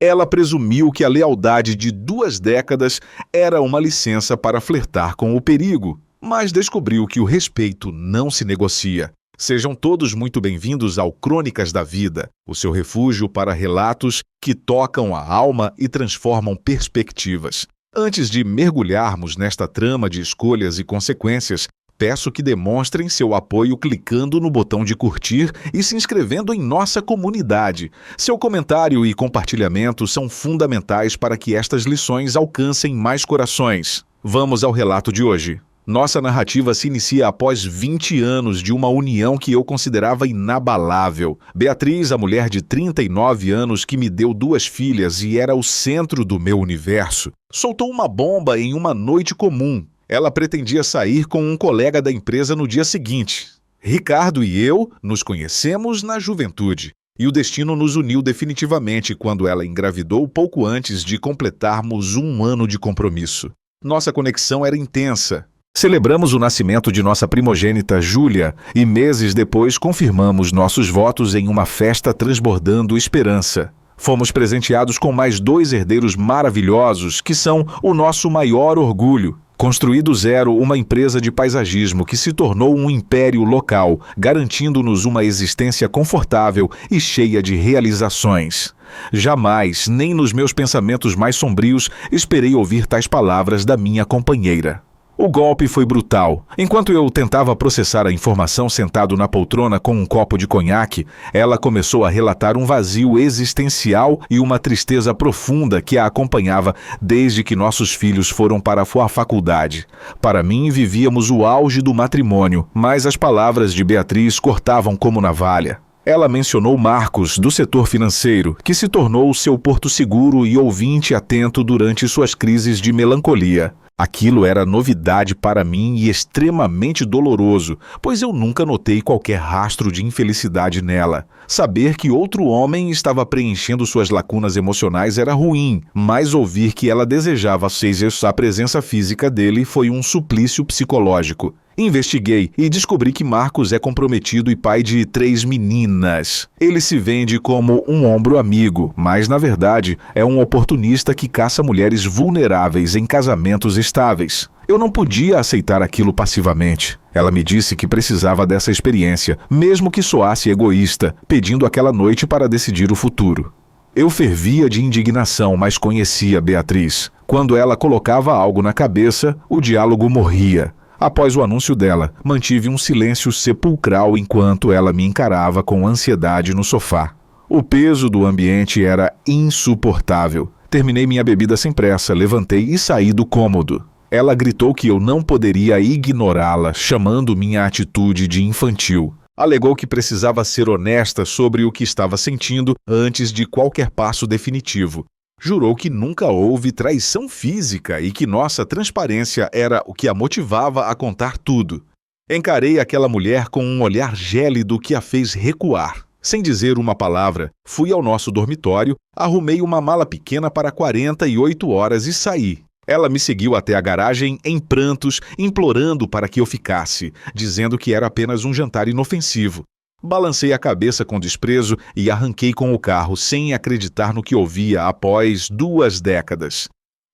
Ela presumiu que a lealdade de 2 décadas era uma licença para flertar com o perigo, mas descobriu que o respeito não se negocia. Sejam todos muito bem-vindos ao Crônicas da Vida, o seu refúgio para relatos que tocam a alma e transformam perspectivas. Antes de mergulharmos nesta trama de escolhas e consequências, peço que demonstrem seu apoio clicando no botão de curtir e se inscrevendo em nossa comunidade. Seu comentário e compartilhamento são fundamentais para que estas lições alcancem mais corações. Vamos ao relato de hoje. Nossa narrativa se inicia após 20 anos de uma união que eu considerava inabalável. Beatriz, a mulher de 39 anos que me deu 2 filhas e era o centro do meu universo, soltou uma bomba em uma noite comum. Ela pretendia sair com um colega da empresa no dia seguinte. Ricardo e eu nos conhecemos na juventude, e o destino nos uniu definitivamente quando ela engravidou pouco antes de completarmos 1 ano de compromisso. Nossa conexão era intensa. Celebramos o nascimento de nossa primogênita Júlia e meses depois confirmamos nossos votos em uma festa transbordando esperança. Fomos presenteados com mais 2 herdeiros maravilhosos que são o nosso maior orgulho. Construí do zero uma empresa de paisagismo que se tornou um império local, garantindo-nos uma existência confortável e cheia de realizações. Jamais, nem nos meus pensamentos mais sombrios, esperei ouvir tais palavras da minha companheira. O golpe foi brutal. Enquanto eu tentava processar a informação sentado na poltrona com um copo de conhaque, ela começou a relatar um vazio existencial e uma tristeza profunda que a acompanhava desde que nossos filhos foram para a faculdade. Para mim, vivíamos o auge do matrimônio, mas as palavras de Beatriz cortavam como navalha. Ela mencionou Marcos, do setor financeiro, que se tornou seu porto seguro e ouvinte atento durante suas crises de melancolia. Aquilo era novidade para mim e extremamente doloroso, pois eu nunca notei qualquer rastro de infelicidade nela. Saber que outro homem estava preenchendo suas lacunas emocionais era ruim, mas ouvir que ela desejava a presença física dele foi um suplício psicológico. Investiguei e descobri que Marcos é comprometido e pai de 3 meninas. Ele se vende como um ombro amigo, mas na verdade é um oportunista que caça mulheres vulneráveis em casamentos estáveis. Eu não podia aceitar aquilo passivamente. Ela me disse que precisava dessa experiência, mesmo que soasse egoísta, pedindo aquela noite para decidir o futuro. Eu fervia de indignação, mas conhecia Beatriz. Quando ela colocava algo na cabeça, o diálogo morria. Após o anúncio dela, mantive um silêncio sepulcral enquanto ela me encarava com ansiedade no sofá. O peso do ambiente era insuportável. Terminei minha bebida sem pressa, levantei e saí do cômodo. Ela gritou que eu não poderia ignorá-la, chamando minha atitude de infantil. Alegou que precisava ser honesta sobre o que estava sentindo antes de qualquer passo definitivo. Jurou que nunca houve traição física e que nossa transparência era o que a motivava a contar tudo. Encarei aquela mulher com um olhar gélido que a fez recuar. Sem dizer uma palavra, fui ao nosso dormitório, arrumei uma mala pequena para 48 horas e saí. Ela me seguiu até a garagem em prantos, implorando para que eu ficasse, dizendo que era apenas um jantar inofensivo. Balancei a cabeça com desprezo e arranquei com o carro sem acreditar no que ouvia após 2 décadas.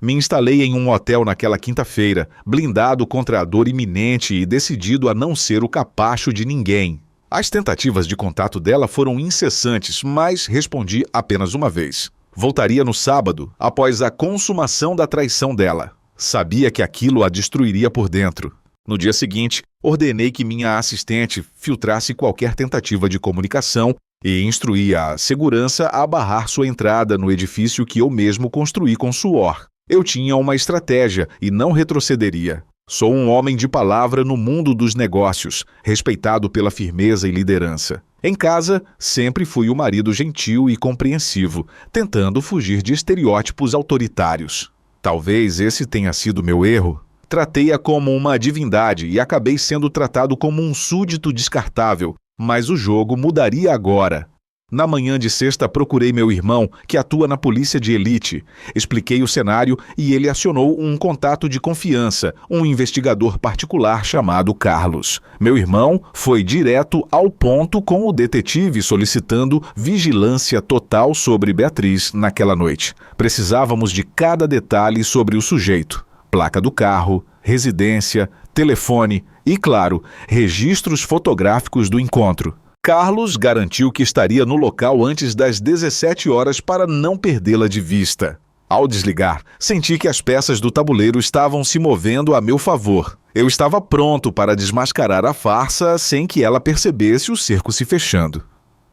Me instalei em um hotel naquela quinta-feira, blindado contra a dor iminente e decidido a não ser o capacho de ninguém. As tentativas de contato dela foram incessantes, mas respondi apenas uma vez. Voltaria no sábado, após a consumação da traição dela. Sabia que aquilo a destruiria por dentro. No dia seguinte, ordenei que minha assistente filtrasse qualquer tentativa de comunicação e instruí a segurança a barrar sua entrada no edifício que eu mesmo construí com suor. Eu tinha uma estratégia e não retrocederia. Sou um homem de palavra no mundo dos negócios, respeitado pela firmeza e liderança. Em casa, sempre fui o marido gentil e compreensivo, tentando fugir de estereótipos autoritários. Talvez esse tenha sido meu erro. Tratei-a como uma divindade e acabei sendo tratado como um súdito descartável, mas o jogo mudaria agora. Na manhã de sexta, procurei meu irmão, que atua na polícia de elite. Expliquei o cenário e ele acionou um contato de confiança, um investigador particular chamado Carlos. Meu irmão foi direto ao ponto com o detetive solicitando vigilância total sobre Beatriz naquela noite. Precisávamos de cada detalhe sobre o sujeito: placa do carro, residência, telefone e, claro, registros fotográficos do encontro. Carlos garantiu que estaria no local antes das 17 horas para não perdê-la de vista. Ao desligar, senti que as peças do tabuleiro estavam se movendo a meu favor. Eu estava pronto para desmascarar a farsa sem que ela percebesse o cerco se fechando.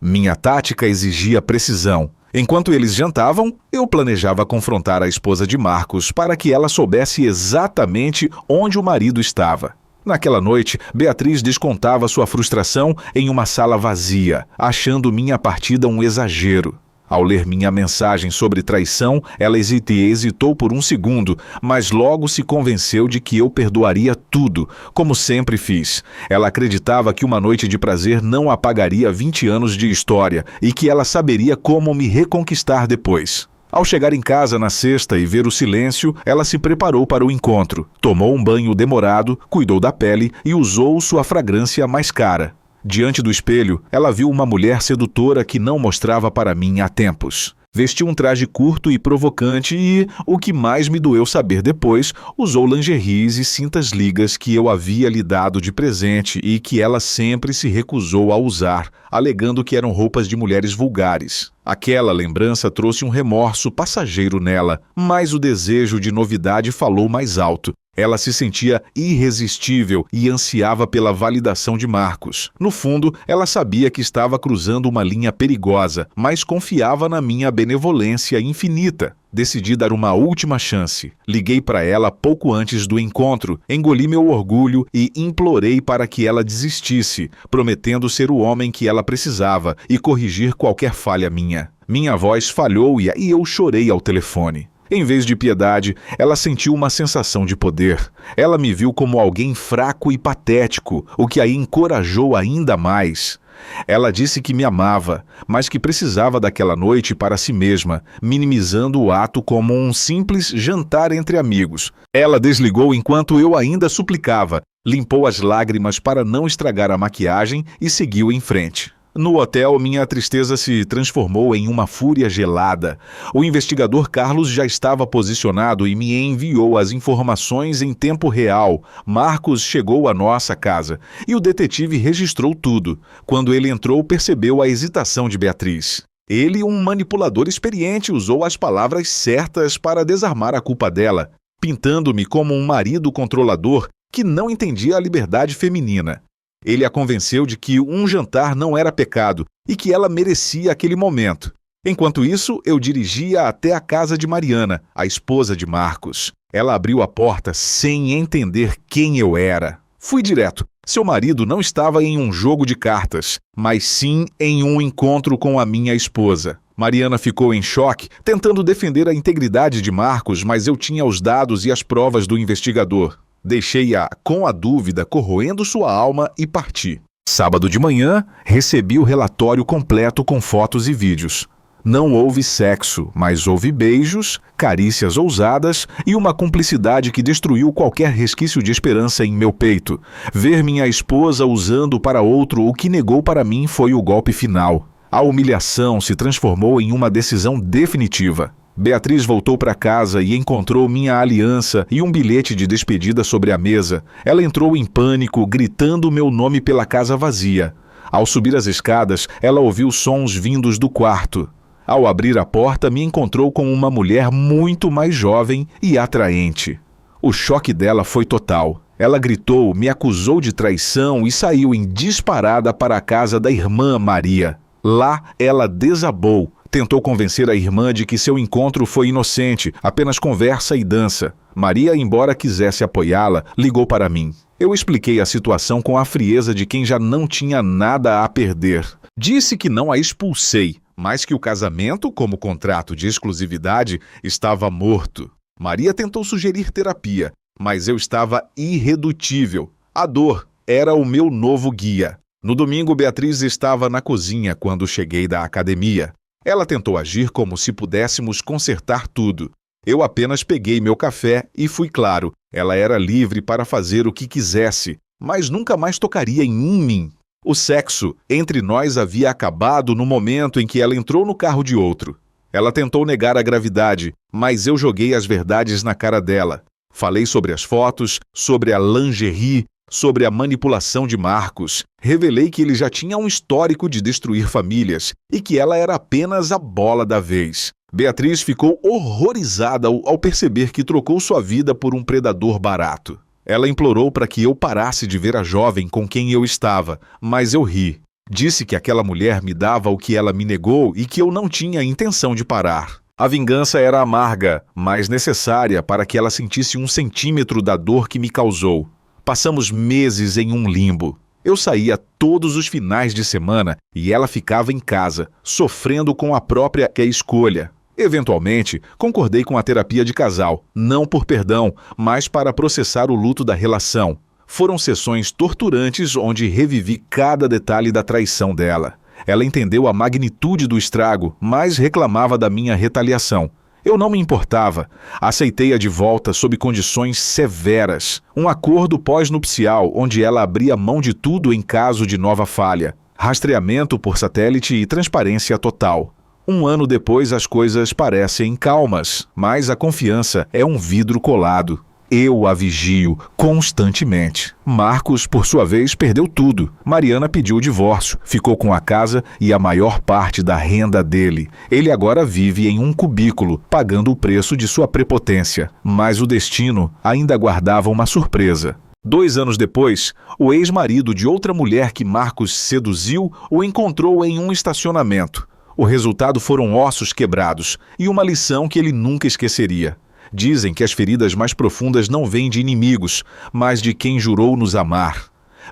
Minha tática exigia precisão. Enquanto eles jantavam, eu planejava confrontar a esposa de Marcos para que ela soubesse exatamente onde o marido estava. Naquela noite, Beatriz descontava sua frustração em uma sala vazia, achando minha partida um exagero. Ao ler minha mensagem sobre traição, ela hesitou por um segundo, mas logo se convenceu de que eu perdoaria tudo, como sempre fiz. Ela acreditava que uma noite de prazer não apagaria 20 anos de história e que ela saberia como me reconquistar depois. Ao chegar em casa na sexta e ver o silêncio, ela se preparou para o encontro. Tomou um banho demorado, cuidou da pele e usou sua fragrância mais cara. Diante do espelho, ela viu uma mulher sedutora que não mostrava para mim há tempos. Vestiu um traje curto e provocante e, o que mais me doeu saber depois, usou lingeries e cintas ligas que eu havia lhe dado de presente e que ela sempre se recusou a usar, alegando que eram roupas de mulheres vulgares. Aquela lembrança trouxe um remorso passageiro nela, mas o desejo de novidade falou mais alto. Ela se sentia irresistível e ansiava pela validação de Marcos. No fundo, ela sabia que estava cruzando uma linha perigosa, mas confiava na minha benevolência infinita. Decidi dar uma última chance. Liguei para ela pouco antes do encontro, engoli meu orgulho e implorei para que ela desistisse, prometendo ser o homem que ela precisava e corrigir qualquer falha minha. Minha voz falhou e eu chorei ao telefone. Em vez de piedade, ela sentiu uma sensação de poder. Ela me viu como alguém fraco e patético, o que a encorajou ainda mais. Ela disse que me amava, mas que precisava daquela noite para si mesma, minimizando o ato como um simples jantar entre amigos. Ela desligou enquanto eu ainda suplicava, limpou as lágrimas para não estragar a maquiagem e seguiu em frente. No hotel, minha tristeza se transformou em uma fúria gelada. O investigador Carlos já estava posicionado e me enviou as informações em tempo real. Marcos chegou à nossa casa e o detetive registrou tudo. Quando ele entrou, percebeu a hesitação de Beatriz. Ele, um manipulador experiente, usou as palavras certas para desarmar a culpa dela, pintando-me como um marido controlador que não entendia a liberdade feminina. Ele a convenceu de que um jantar não era pecado e que ela merecia aquele momento. Enquanto isso, eu dirigia até a casa de Mariana, a esposa de Marcos. Ela abriu a porta sem entender quem eu era. Fui direto. Seu marido não estava em um jogo de cartas, mas sim em um encontro com a minha esposa. Mariana ficou em choque, tentando defender a integridade de Marcos, mas eu tinha os dados e as provas do investigador. Deixei-a com a dúvida corroendo sua alma e parti. Sábado de manhã, recebi o relatório completo com fotos e vídeos. Não houve sexo, mas houve beijos, carícias ousadas e uma cumplicidade que destruiu qualquer resquício de esperança em meu peito. Ver minha esposa usando para outro o que negou para mim foi o golpe final. A humilhação se transformou em uma decisão definitiva. Beatriz voltou para casa e encontrou minha aliança e um bilhete de despedida sobre a mesa. Ela entrou em pânico, gritando meu nome pela casa vazia. Ao subir as escadas, ela ouviu sons vindos do quarto. Ao abrir a porta, me encontrou com uma mulher muito mais jovem e atraente. O choque dela foi total. Ela gritou, me acusou de traição e saiu em disparada para a casa da irmã Maria. Lá, ela desabou. Tentou convencer a irmã de que seu encontro foi inocente, apenas conversa e dança. Maria, embora quisesse apoiá-la, ligou para mim. Eu expliquei a situação com a frieza de quem já não tinha nada a perder. Disse que não a expulsei, mas que o casamento, como contrato de exclusividade, estava morto. Maria tentou sugerir terapia, mas eu estava irredutível. A dor era o meu novo guia. No domingo, Beatriz estava na cozinha quando cheguei da academia. Ela tentou agir como se pudéssemos consertar tudo. Eu apenas peguei meu café e fui claro. Ela era livre para fazer o que quisesse, mas nunca mais tocaria em mim. O sexo entre nós havia acabado no momento em que ela entrou no carro de outro. Ela tentou negar a gravidade, mas eu joguei as verdades na cara dela. Falei sobre as fotos, sobre a lingerie, sobre a manipulação de Marcos. Revelei que ele já tinha um histórico de destruir famílias e que ela era apenas a bola da vez. Beatriz ficou horrorizada ao perceber que trocou sua vida por um predador barato. Ela implorou para que eu parasse de ver a jovem com quem eu estava, mas eu ri. Disse que aquela mulher me dava o que ela me negou e que eu não tinha intenção de parar. A vingança era amarga, mas necessária para que ela sentisse 1 centímetro da dor que me causou. Passamos meses em um limbo. Eu saía todos os finais de semana e ela ficava em casa, sofrendo com a própria escolha. Eventualmente, concordei com a terapia de casal, não por perdão, mas para processar o luto da relação. Foram sessões torturantes onde revivi cada detalhe da traição dela. Ela entendeu a magnitude do estrago, mas reclamava da minha retaliação. Eu não me importava. Aceitei-a de volta sob condições severas. Um acordo pós-nupcial onde ela abria mão de tudo em caso de nova falha. Rastreamento por satélite e transparência total. 1 ano depois as coisas parecem calmas, mas a confiança é um vidro colado. Eu a vigio constantemente. Marcos, por sua vez, perdeu tudo. Mariana pediu o divórcio, ficou com a casa e a maior parte da renda dele. Ele agora vive em um cubículo, pagando o preço de sua prepotência. Mas o destino ainda guardava uma surpresa. 2 anos depois, o ex-marido de outra mulher que Marcos seduziu o encontrou em um estacionamento. O resultado foram ossos quebrados e uma lição que ele nunca esqueceria. Dizem que as feridas mais profundas não vêm de inimigos, mas de quem jurou nos amar.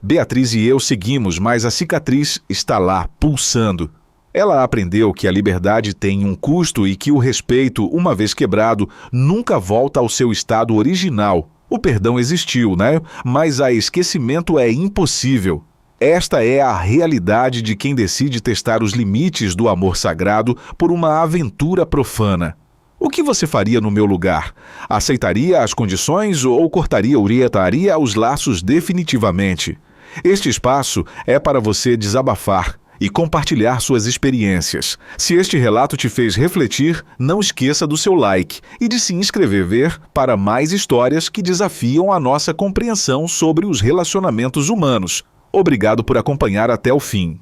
Beatriz e eu seguimos, mas a cicatriz está lá, pulsando. Ela aprendeu que a liberdade tem um custo e que o respeito, uma vez quebrado, nunca volta ao seu estado original. O perdão existiu, né? Mas a esquecimento é impossível. Esta é a realidade de quem decide testar os limites do amor sagrado por uma aventura profana. O que você faria no meu lugar? Aceitaria as condições ou orientaria os laços definitivamente? Este espaço é para você desabafar e compartilhar suas experiências. Se este relato te fez refletir, não esqueça do seu like e de se inscrever para mais histórias que desafiam a nossa compreensão sobre os relacionamentos humanos. Obrigado por acompanhar até o fim.